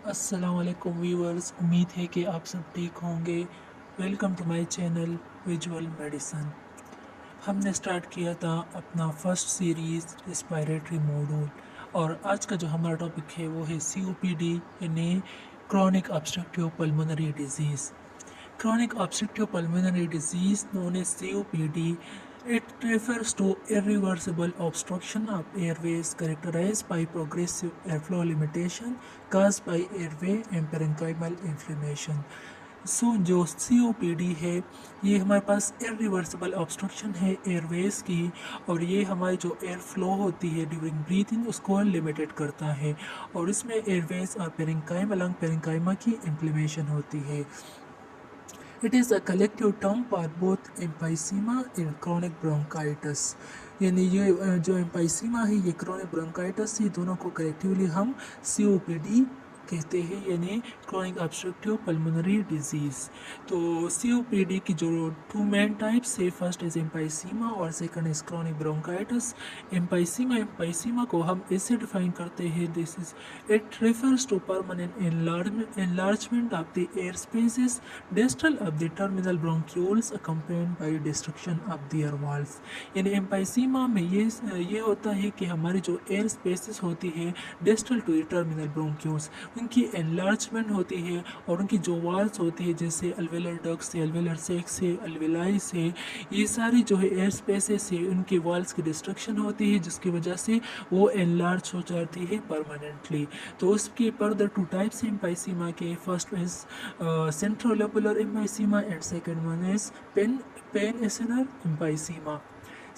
अस्सलाम वालेकुम व्यूअर्स, उम्मीद है कि आप सब ठीक होंगे। Welcome to my channel visual medicine. हमने स्टार्ट किया था अपना फर्स्ट सीरीज़ रेस्पिरेटरी मॉड्यूल और आज का जो हमारा टॉपिक है वो है COPD यानी chronic obstructive pulmonary disease. Chronic obstructive pulmonary disease known as COPD, it refers to irreversible obstruction of airways characterized by progressive airflow limitation caused by airway and parenchymal inflammation. जो COPD है ये हमारे पास irreversible obstruction है Airways की और ये हमारी जो एयर फ्लो होती है ड्यूरिंग ब्रीथिंग उसको लिमिटेड करता है और इसमें एयरवेज और पेरेंकाइमा की इन्फ्लेमेशन होती है। It is a collective term for both emphysema and chronic bronchitis. यानी ये जो एम्पाइसीमा है ये क्रोनिक ब्रोंकाइटिस ये दोनों को कलेक्टिवली हम COPD कहते हैं यानी क्रोनिक ऑब्स्ट्रक्टिव पल्मोनरी डिजीज़। तो COPD की जो टू मेन टाइप्स है, फर्स्ट इज एम्पाइसीमा और second is chronic bronchitis. Emphysema को हम ऐसे डिफाइन करते हैं, this is it refers to permanent enlargement of the air spaces distal of the terminal bronchioles accompanied by destruction of the air walls। यानी एम्पाइसीमा में ये होता है कि हमारी जो एयर स्पेसेस होती है distal to the terminal bronchioles उनकी एनलार्जमेंट होती है और उनकी जो वाल्स होती है जैसे अल्वेलर डक्ट्स से, अल्वेलर सेक्स से, अल्वेलाई से, ये सारी जो है एयर स्पेसेस है उनकी वाल्स की डिस्ट्रक्शन होती है जिसकी वजह से वो एनलार्ज हो जाती है परमानेंटली। तो उसके फर्दर टू टाइप्स एम्पाइसीमा के, first is centrolobular emphysema and second one is pan emphysema.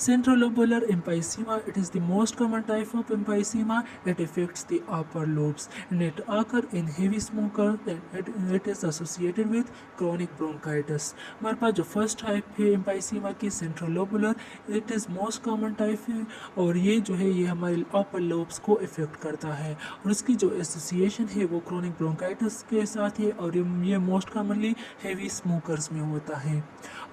Centrolobular emphysema, it is the most common type of emphysema. It affects the upper lobes and it occurs in heavy smokers and it is associated with chronic bronchitis। हमारे पास जो first type है emphysema की centrolobular, it is most common type है और ये जो है ये हमारे upper lobes को इफेक्ट करता है और उसकी जो एसोसिएशन है वो chronic bronchitis के साथ है और ये मोस्ट कॉमनली हेवी स्मोकर्स में होता है।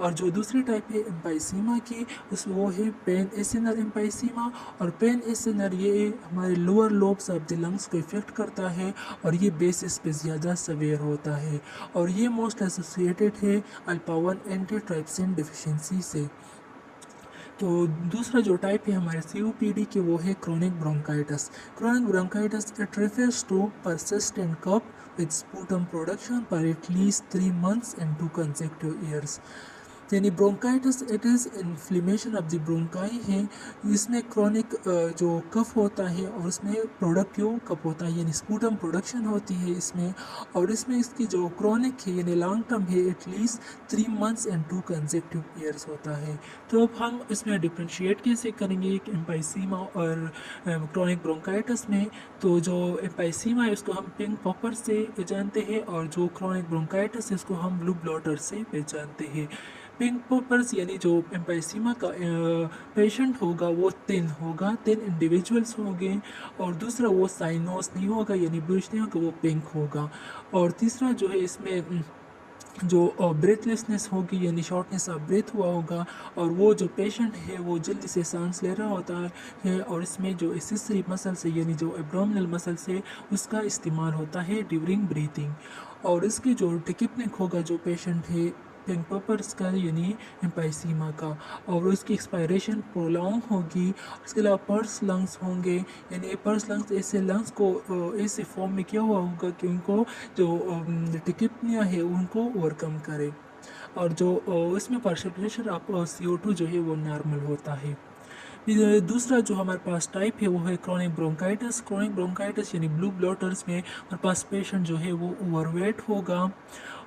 और जो दूसरी टाइप है emphysema की उस वो है पेन एसिनर एम्पाइसीमा और पेन एसिनर ये हमारे lower lobes of the lungs को इफेक्ट करता है और ये बेसिस पे ज़्यादा सवेयर होता है और ये मोस्ट एसोसिएटेड है अल्फा 1 एंटीट्राइप्सिन डिफिशिएंसी से। तो दूसरा जो टाइप है हमारे COPD के वो है chronic bronchitis. Chronic bronchitis it refers to persistent cough with sputum production for at least 3 months and 2 consecutive years। यानी bronchitis it is inflammation of the bronchi है, इसमें क्रोनिक जो कफ होता है और उसमें प्रोडक्टिव कफ होता है यानी स्पूटम प्रोडक्शन होती है इसमें और इसमें इसकी जो क्रोनिक है यानी लॉन्ग टर्म है at least 3 months and 2 consecutive years होता है। तो अब हम इसमें डिफ्रेंशिएट कैसे करेंगे एक एम्पाइसीमा और क्रोनिक ब्रोंकाइटिस में। तो जो एम्पाइसीमा है उसको हम पिंक पॉपर से पहचानते हैं और जो क्रोनिक ब्रोंकाइटिस है उसको हम ब्लू ब्लॉटर से पहचानते हैं। पिंक पॉपर्स यानी जो एम्पाइसीमा का पेशेंट होगा वो 10 इंडिविजुअल्स होंगे और दूसरा वो साइनोस नहीं होगा यानी ब्लूइश नहीं होगा, वो पिंक होगा। और तीसरा जो है इसमें जो ब्रेथलेसनेस होगी यानी शॉर्टनेस ऑफ ब्रेथ हुआ होगा और वो जो पेशेंट है वो जल्दी से सांस ले रहा होता है और इसमें जो एसेसरी मसल्स है यानी जो एब्डोमिनल मसल्स है उसका इस्तेमाल होता है ड्यूरिंग ब्रीथिंग। और इसकी जो टिकिपनिक होगा जो पेशेंट है पिंक पॉपर्स का यानी एम्पाइसीमा का और उसकी एक्सपायरेशन प्रोलॉन्ग होगी। उसके अलावा पर्स लंग्स होंगे यानी पर्स लंग्स ऐसे लंग्स को ऐसे फॉर्म में किया हुआ होगा कि उनको जो टिकिपनिया है उनको ओवरकम करे और जो इसमें पार्शियल ऑफ CO2 जो है वो नॉर्मल होता है। दूसरा जो हमारे पास टाइप है वो है क्रोनिक ब्रोंकाइटिस। क्रोनिक ब्रोंकाइटिस यानी ब्लू ब्लॉटर्स में हमारे पास पेशेंट जो है वो ओवरवेट होगा,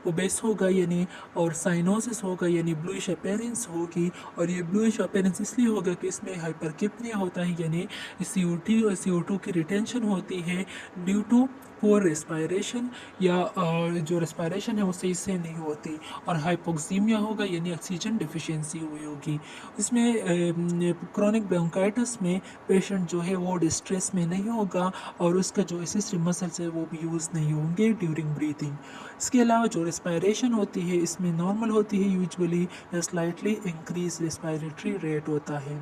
ओबेस होगा यानी और साइनोसिस होगा यानी ब्लूइश अपीयरेंस होगी और ये ब्लूइश अपीयरेंस इसलिए होगा कि इसमें हाइपरकिपनिया होता है यानी CO2 की रिटेंशन होती है ड्यू टू पोर रेस्पायरेशन या जो रेस्पायरेशन है वो सही से नहीं होती और हाइपोक्सीमिया होगा यानी ऑक्सीजन डिफिशिएंसी हुई होगी। इसमें क्रोनिक ब्रोंकाइटिस में पेशेंट जो है वो डिस्ट्रेस में नहीं होगा और उसका जो एसेसरी मसल्स है वो भी यूज़ नहीं होंगे ड्यूरिंग ब्रीथिंग। इसके अलावा जो रेस्पायरेशन होती है इसमें नॉर्मल होती है यूजुअली या स्लाइटली इंक्रीज रेस्पायरेटरी रेट होता है।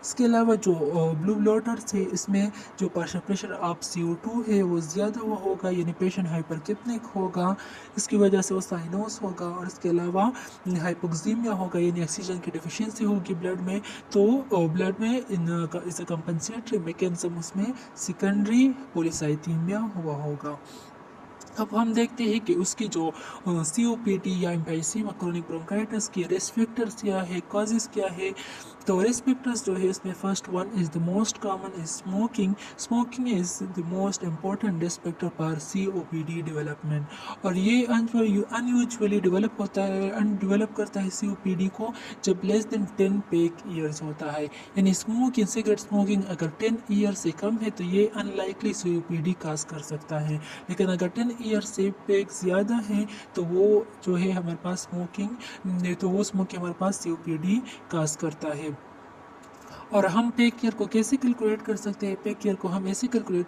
इसके अलावा जो ब्लू ब्लॉटर्स है इसमें जो पार्शियल प्रेशर ऑफ CO2 है वो ज़्यादा हुआ होगा, यानी पेशेंट हाइपरकेपनिक होगा, इसकी वजह से वो साइनोस होगा। और इसके अलावा हाइपोक्सीमिया होगा, यानी ऑक्सीजन की डिफिशियंसी होगी ब्लड में। तो ब्लड में इस कंपनसेटरी मैकेनिज्म उसमें सेकेंडरी पॉलीसाइथीमिया हुआ होगा। अब हम देखते हैं कि उसकी जो COPD या एम्फाइसीमा क्रोनिक ब्रोंकाइटिस की रिस्क फैक्टर्स क्या है, कॉजेज़ क्या है। तो रिस्क फैक्टर्स जो है इसमें first one is the most common is smoking. Smoking is the most important risk factor for COPD development. और ये अनयूजुअली डेवलप होता है, अनडेवलप करता है COPD को जब लेस देन 10 पेक ईयर्स होता है। यानी स्मोकिंग, सिगरेट स्मोकिंग अगर 10 ईयर से कम है तो ये अनलाइकली COPD काज कर सकता है, लेकिन अगर 10 ईयर से पेक ज़्यादा है तो वो जो है हमारे पास स्मोकिंग, तो वो स्मोकिंग हमारे पास COPD काज करता है। और हम पेक ईयर को कैसे कैलकुलेट कर सकते हैं? पेक ईयर को हम ऐसे कैलकुलेट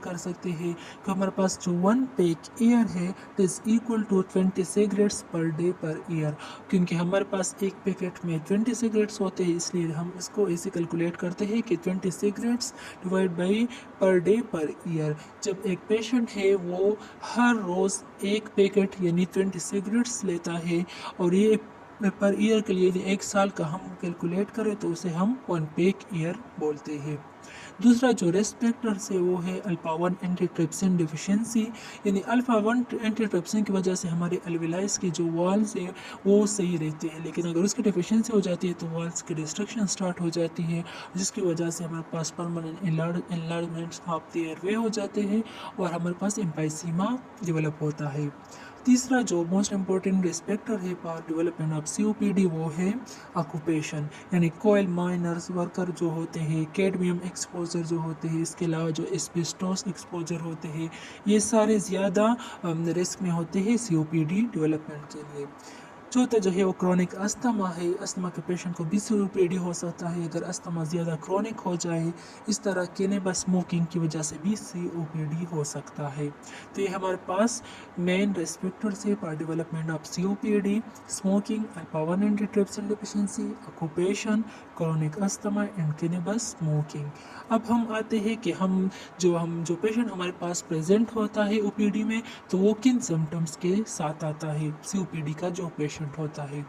कर सकते हैं कि हमारे पास जो 1 पेक ईयर है it is equal to 20 cigarettes per day per year. क्योंकि हमारे पास एक पैकेट में 20 सिगरेट्स होते हैं, इसलिए हम इसको ऐसे कैलकुलेट करते हैं कि 20 सिगरेट्स डिवाइड बाई पर डे पर ईयर। जब एक पेशेंट है वो हर रोज़ एक पैकेट यानी 20 सिगरेट्स लेता है और ये पर ईयर के लिए यदि 1 साल का हम कैलकुलेट करें तो उसे हम 1 पेक ईयर बोलते हैं। दूसरा जो रिस्क फैक्टर्स है वो है अल्फा 1 एंटीट्रिप्सिन डिफिशिएंसी। यानी अल्फा 1 एंटीट्रिप्सिन की वजह से हमारे अल्वेलाइज की जो वॉल्स है वो सही रहते हैं, लेकिन अगर उसकी डिफिशिएंसी हो जाती है तो वॉल्स की डिस्ट्रक्शन स्टार्ट हो जाती है, जिसकी वजह से हमारे पास परमानेंट एनलार्जमेंट्स ऑफ द एयरवे हो जाते हैं और हमारे पास एम्फाइसीमा डेवलप होता है। तीसरा जो मोस्ट इम्पोर्टेंट रिस्क फैक्टर है फॉर डेवलपमेंट ऑफ COPD वो है ऑक्यूपेशन। यानी कोयल माइनर्स वर्कर जो होते हैं, कैडमियम एक्सपोजर जो होते हैं, इसके अलावा जो एस्बेस्टोस एक्सपोजर होते हैं, ये सारे ज़्यादा रिस्क में होते हैं COPD डेवलपमेंट के लिए। चौथा जो है वो क्रोनिक अस्थमा है। अस्थमा के पेशेंट को भी COPD हो सकता है अगर अस्थमा ज़्यादा क्रोनिक हो जाए। इस तरह केनेबा स्मोकिंग की वजह से भी COPD हो सकता है। तो ये हमारे पास मेन रिस्क फैक्टर्स है for development of COPD: smoking, alpha 1 antitrypsin deficiency, occupation, chronic asthma and cannabis smoking. अब हम आते हैं कि हम जो पेशेंट हमारे पास प्रेजेंट होता है OPD में तो वो किन सिम्टम्स के साथ आता है COPD का जो पेशेंट होता है।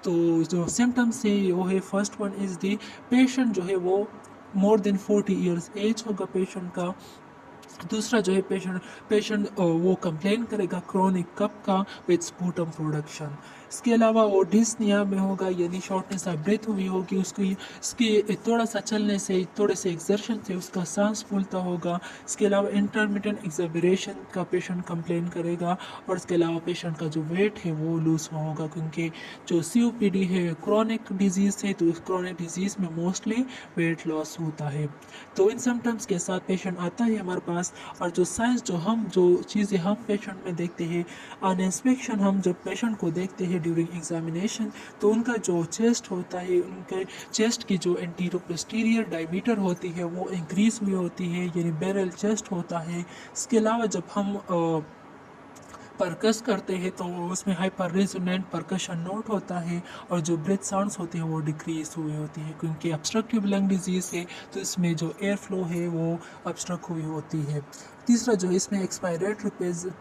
तो जो सिम्टम्स है वो है first one is the patient जो है वो मोर देन 40 ईयर्स एज होगा पेशेंट का। दूसरा जो है पेशेंट वो कंप्लेन करेगा क्रोनिक कफ का विद स्पूटम प्रोडक्शन। इसके अलावा वो डिस्निया में होगा, यानी शॉर्टनेस ऑफ ब्रेथ हुई होगी उसको, इसके थोड़ा सा चलने से, थोड़े से एक्सर्शन से उसका सांस फूलता होगा। इसके अलावा इंटरमिटेंट एक्सबरेशन का पेशेंट कंप्लेन करेगा। और इसके अलावा पेशेंट का जो वेट है वो लूज होगा, क्योंकि जो COPD है क्रोनिक डिजीज़ है, तो इस क्रोनिक डिजीज़ में मोस्टली वेट लॉस होता है। तो इन सिम्टम्स के साथ पेशेंट आता है हमारे पास। और जो साइंस जो चीज़ें हम पेशेंट में देखते हैं ऑन इंस्पेक्शन, हम जब पेशेंट को देखते हैं ड्यूरिंग एग्जामिनेशन तो उनका जो चेस्ट होता है, उनके चेस्ट की जो एंटीरो पोस्टीरियर डायमीटर होती है वो इंक्रीज हुई होती है, यानी बैरल चेस्ट होता है। इसके अलावा जब हम परकस करते हैं तो उसमें हाइपर रेजोनेंट परकशन नोट होता है और जो ब्रेथ साउंड्स होते हैं वो डिक्रीज हुई होती है, क्योंकि ऑब्स्ट्रक्टिव लंग डिजीज़ है तो इसमें जो एयर फ्लो है वो ऑब्स्ट्रक्ट हुई होती है। तीसरा जो इसमें एक्सपायरेटरी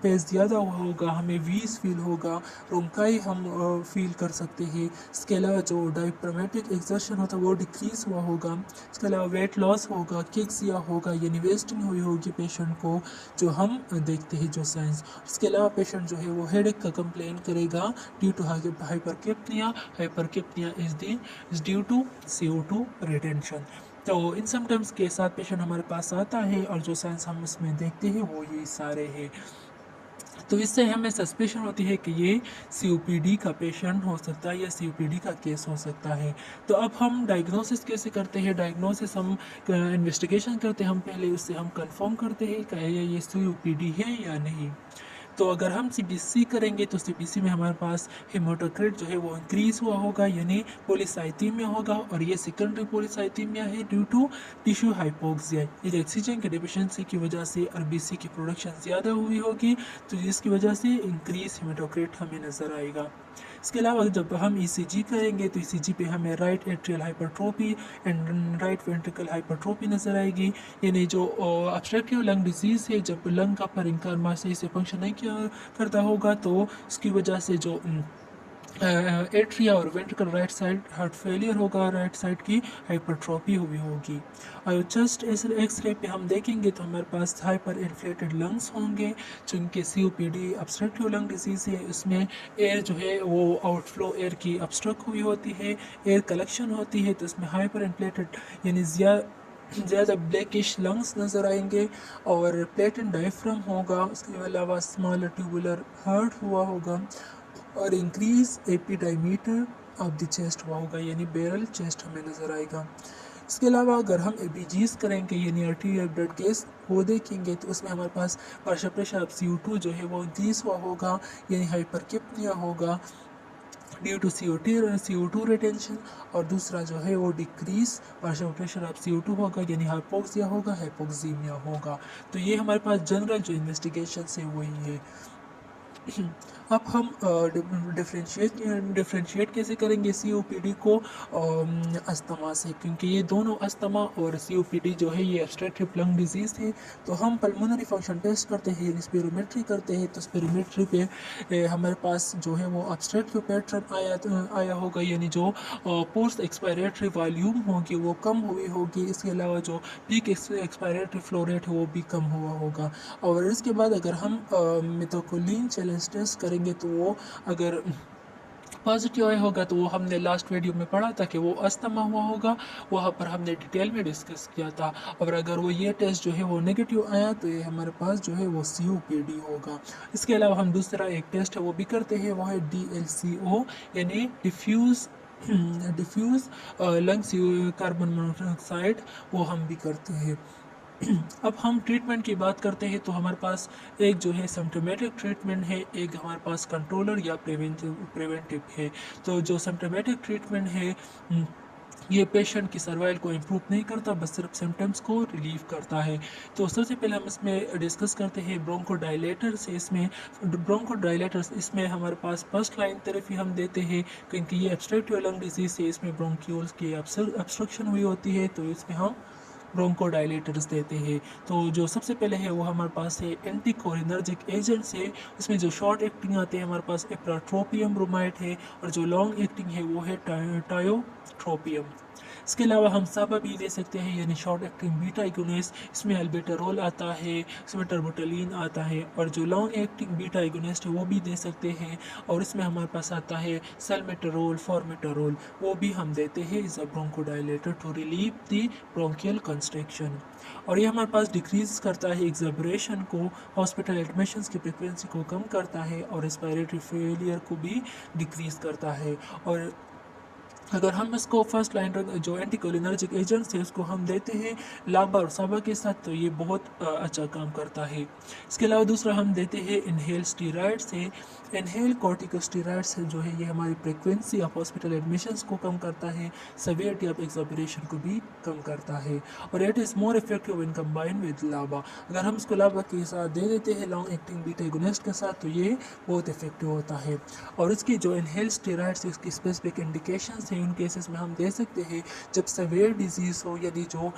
पेस ज़्यादा होगा, हमें वीज फील होगा, रोंकाई हम फील कर सकते हैं। इसके अलावा जो डायफ्रामेटिक एक्सर्शन होता है वो डिक्रीज हुआ होगा। इसके अलावा वेट लॉस होगा, किक्स या होगा, यानी वेस्टिंग हुई होगी पेशेंट को, जो हम देखते हैं जो साइंस। इसके अलावा पेशेंट जो है वो हेडेक का कंप्लेन करेगा due to hypercapnia. Hypercapnia is due to CO2 retention. तो इन सिम्टम्स के साथ पेशेंट हमारे पास आता है और जो साइंस हम इसमें देखते हैं वो ये सारे हैं। तो इससे हमें सस्पेशन होती है कि ये COPD का पेशेंट हो सकता है या COPD का केस हो सकता है। तो अब हम डायग्नोसिस कैसे करते हैं? डायग्नोसिस हम इन्वेस्टिगेशन करते हैं, हम पहले उससे हम कंफर्म करते हैं कि ये COPD है या नहीं। तो अगर हम CBC करेंगे तो CBC में हमारे पास हेमाटोक्रिट जो है वो इंक्रीज हुआ होगा, यानी पॉलीसाइथीमिया होगा, और ये सेकेंडरी पॉलीसाइथीमिया है ड्यू टू टिश्यू हाइपोक्सिया। ये ऑक्सीजन की डिफिशिएंसी की वजह से RBC की प्रोडक्शन ज़्यादा हुई होगी, तो जिसकी वजह से इंक्रीज हेमाटोक्रिट हमें नज़र आएगा। इसके अलावा जब हम ईसीजी करेंगे तो ईसीजी पे हमें right atrial hypertrophy and right ventricle hypertrophy नज़र आएगी। यानी जो ऑब्स्ट्रक्टिव लंग डिजीज़ है, जब लंग का परिंकारमा सही से फंक्शन नहीं किया करता होगा तो उसकी वजह से जो एट्रिया और ventricle right side heart failure होगा, राइट साइड की हाइपरट्रोफी हुई होगी। और चेस्ट एक्सरे पे हम देखेंगे तो हमारे पास हाइपर इन्फ्लेटेड लंग्स होंगे, जिनके सीओपीडी ऑब्स्ट्रक्टिव लंग डिजीज़ है। उसमें एयर जो है वो आउटफ्लो एयर की ऑब्स्ट्रक्ट हुई होती है, एयर कलेक्शन होती है, तो उसमें हाइपर इन्फ्लेटेड यानी ज़्यादा ब्लैकिश लंग्स नज़र आएंगे और प्लेटेंट डायफ्राम होगा। उसके अलावा स्मॉलर ट्यूबुलर हार्ट हुआ होगा और इंक्रीज एपिडायमीटर ऑफ द चेस्ट हुआ होगा, यानी बैरल चेस्ट हमें नज़र आएगा। इसके अलावा अगर हम एबीजीज करेंगे यानी आर्टीरियल ब्लड केस वो देखेंगे तो उसमें हमारे पास पार्शियल प्रेशर ऑफ CO2 जो है वो इंक्रीज हुआ होगा, यानी हाइपरकेप्निया होगा ड्यू टू CO2 रिटेंशन, और दूसरा जो है वो decrease partial pressure of CO2 होगा, यानी हाइपोक्सिया होगा, हाइपोक्सीमिया होगा। तो ये हमारे पास जनरल जो इन्वेस्टिगेशन है वही है। अब हम डिफ्रेंशिएट कैसे करेंगे COPD को अस्थमा से, क्योंकि ये दोनों अस्थमा और COPD जो है ये ऑब्स्ट्रक्टिव लंग डिजीज़ है। तो हम पल्मोनरी फंक्शन टेस्ट करते हैं, स्पिरोमेट्री करते हैं। तो स्पिरोमेट्री पे हमारे पास जो है वो ऑब्स्ट्रक्टिव पैटर्न आया होगा, यानी जो पोस्ट एक्सपायरेटरी वॉल्यूम होगी वो कम हुई होगी। इसके अलावा जो पीक एक्सपायरेटरी फ्लो रेट है वो भी कम हुआ होगा। और इसके बाद अगर हम मिथोकोलिन चैलेंज टेस्ट करेंगे तो वो अगर पॉजिटिव आया होगा तो वो हमने लास्ट वीडियो में पढ़ा था कि वो अस्थमा हुआ होगा, वहाँ पर हमने डिटेल में डिस्कस किया था। और अगर वो ये टेस्ट जो है वो नेगेटिव आया तो ये हमारे पास जो है वो COPD होगा। इसके अलावा हम दूसरा एक टेस्ट है वो भी करते हैं, वो है DLCO यानी डिफ्यूज़ लंग्स कार्बन मोनोऑक्साइड, वो हम भी करते हैं। अब हम ट्रीटमेंट की बात करते हैं तो हमारे पास एक जो है सिम्टोमेटिक ट्रीटमेंट है, एक हमारे पास कंट्रोलर या प्रिवेंटिव है। तो जो सिम्टोमेटिक ट्रीटमेंट है ये पेशेंट की सर्वाइवल को इम्प्रूव नहीं करता, बस सिर्फ सिम्टम्स को रिलीव करता है। तो सबसे पहले हम इसमें डिस्कस करते हैं ब्रोंकोडायलेटर्स। इसमें हमारे पास फर्स्ट लाइन थेरेपी हम देते हैं, क्योंकि ये ऑब्स्ट्रक्टिव लंग डिजीज है, इसमें ब्रोंक्यूल्स की ऑब्स्ट्रक्शन हुई होती है, तो इसमें हम ब्रोंकोडायलेटर्स देते हैं। तो जो सबसे पहले है वो हमारे पास है एंटीकोलिनर्जिक एजेंट्स है। इसमें जो शॉर्ट एक्टिंग आते हैं हमारे पास एप्राट्रोपियम ब्रोमाइड है, और जो लॉन्ग एक्टिंग है वो है टायोट्रोपियम। इसके अलावा हम साबा भी ले सकते हैं, यानी शॉर्ट एक्टिंग बीटा एगोनिस्ट। इसमें अल्बेटारोल आता है, इसमें टर्बोटलीन आता है, और जो लॉन्ग एक्टिंग बीटा एगोनिस्ट है वो भी दे सकते हैं। और इसमें हमारे पास आता है सल्मेटरोल, फॉर्मेटरोल, वो भी हम देते हैं is a bronchodilator to relieve the bronchial constriction. और ये हमारे पास डिक्रीज करता है एक्सैबरेशन को, हॉस्पिटल एडमिशंस की फ्रिक्वेंसी को कम करता है, और रेस्पिरेटरी फेलियर को भी डिक्रीज करता है। और अगर हम इसको फर्स्ट लाइन जो एंटीकोलिनर्जिक एजेंट्स है उसको हम देते हैं लाबा और साबा के साथ, तो ये बहुत अच्छा काम करता है। इसके अलावा दूसरा हम देते हैं इनहेल स्टीरॉइड्स है। इनहेल कॉर्टिकोस्टीरॉइड्स है जो है ये हमारी फ्रिक्वेंसी ऑफ हॉस्पिटल एडमिशंस को कम करता है, सेवियरिटी ऑफ एक्सॉपरेशन को भी कम करता है, और it is more effective when combine with लाबा। अगर हम इसको लाबा के साथ दे देते हैं लॉन्ग एक्टिंग बीटा एगोनिस्ट के साथ, तो ये बहुत इफेक्टिव होता है। और इसकी जो इनहेल स्टीरॉइड्स है उसकी स्पेसिफिक इंडिकेशंस है, उन केसेस में हम दे सकते हैं जब सेवियर डिजीज़ हो, यानी जो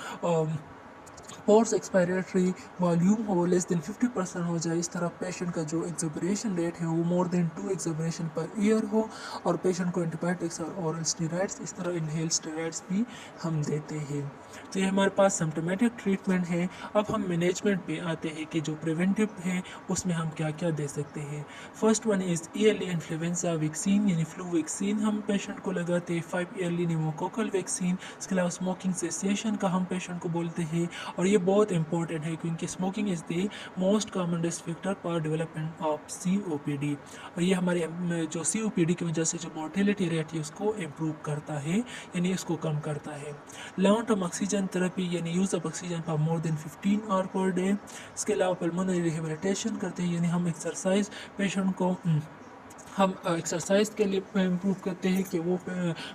पोस्ट एक्सपायरेटरी वॉल्यूम हो लेस देन 50% हो जाए, इस तरह पेशेंट का जो एक्सोबरेशन रेट है वो मोर देन 2 एक्सोबरेशन पर ईयर हो, और पेशेंट को एंटीबायोटिक्स और ओरल स्टेरॉइड्स, इस तरह इनहेल स्टेरॉइड्स भी हम देते हैं। तो ये हमारे पास सिम्टोमेटिक ट्रीटमेंट है। अब हम मैनेजमेंट पे आते हैं कि जो प्रिवेंटिव है उसमें हम क्या क्या दे सकते हैं। First one is yearly influenza vaccine, यानी फ्लू वैक्सीन हम पेशेंट को लगाते हैं। 5 ईयरली निमोकोकल वैक्सीन। इसके अलावा स्मोकिंग सेसेशन का हम पेशेंट को बोलते हैं, और ये बहुत इंपॉर्टेंट है क्योंकि smoking is the most common risk factor for development of COPD, और ये हमारे जो COPD की वजह से जो मोर्टेलिटी रेट है उसको इम्प्रूव करता है, यानी उसको कम करता है। लॉन्ग टर्म ऑक्सीजन थेरेपी, यानी use of oxygen for more than 15 hour per day. इसके अलावा पल्मोनरी रिहेबिलिटेशन करते हैं, यानी हम एक्सरसाइज पेशेंट को हम एक्सरसाइज के लिए इम्प्रूव करते हैं कि वो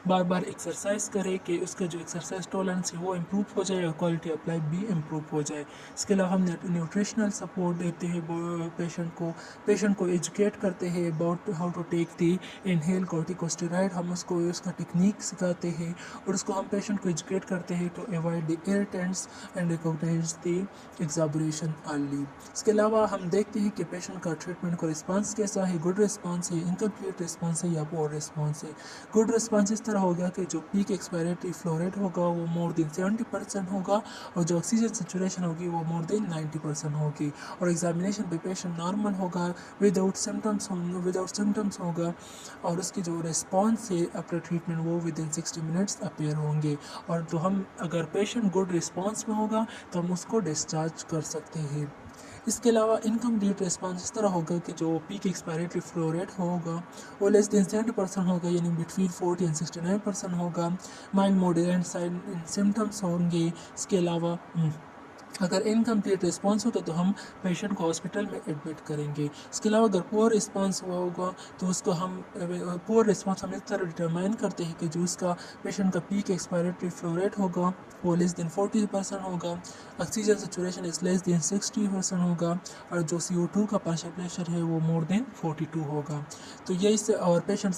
बार बार एक्सरसाइज करे कि उसका जो एक्सरसाइज टॉलरेंस है वो इम्प्रूव हो जाए और क्वालिटी ऑफ लाइफ भी इम्प्रूव हो जाए। इसके अलावा हम न्यूट्रिशनल सपोर्ट देते हैं पेशेंट को एजुकेट करते हैं about how to take the inhale corticosteroid. हम उसको उसका टेक्निक सिखाते हैं और उसको हम पेशेंट को एजुकेट करते हैं to avoid the irritants and recognise the exacerbation early. इसके अलावा हम देखते हैं कि पेशेंट का ट्रीटमेंट का रिस्पांस कैसा है, गुड रिस्पांस है, इनकम्प्लीट रिस्पांस है या पुअर रिस्पांस है। गुड रिस्पांस इस तरह होगा कि जो पीक एक्सपायरेटरी फ्लो रेट होगा वो मोर देन 70% होगा और जो ऑक्सीजन सेचुरेशन होगी वो मोर देन 90% होगी और एग्जामिनेशन पे पेशेंट नॉर्मल होगा विदाउट सिम्टम्स होगा और उसकी जो रिस्पांस है आफ्टर ट्रीटमेंट वो विद इन 60 मिनट्स अपीयर होंगे। और तो हम अगर पेशेंट गुड रिस्पांस में होगा तो हम उसको डिस्चार्ज कर सकते हैं। इसके अलावा इनकम्प्लीट रिस्पांस इस तरह होगा कि जो पीक एक्सपायरेटरी फ्लो रेट होगा वो लेस देन 70% होगा, यानी बिटवीन 40 एंड 69% होगा। माइल्ड मॉडरेट साइन सिम्टम्स होंगे। इसके अलावा अगर इनकम्प्लीट रिस्पांस होगा तो हम पेशेंट को हॉस्पिटल में एडमिट करेंगे। इसके अलावा अगर पुअर रिस्पांस हुआ होगा तो उसको हम पुअर रिस्पांस हम इस तरह डिटरमाइन करते हैं कि जो उसका पेशेंट का पीक एक्सपायरेटरी फ्लो रेट होगा वो लेस देन 40% होगा, oxygen saturation is less than 60% होगा और जो CO2 का पार्शियल प्रेशर है वो मोर देन 42 होगा। तो ये इससे और पेशेंट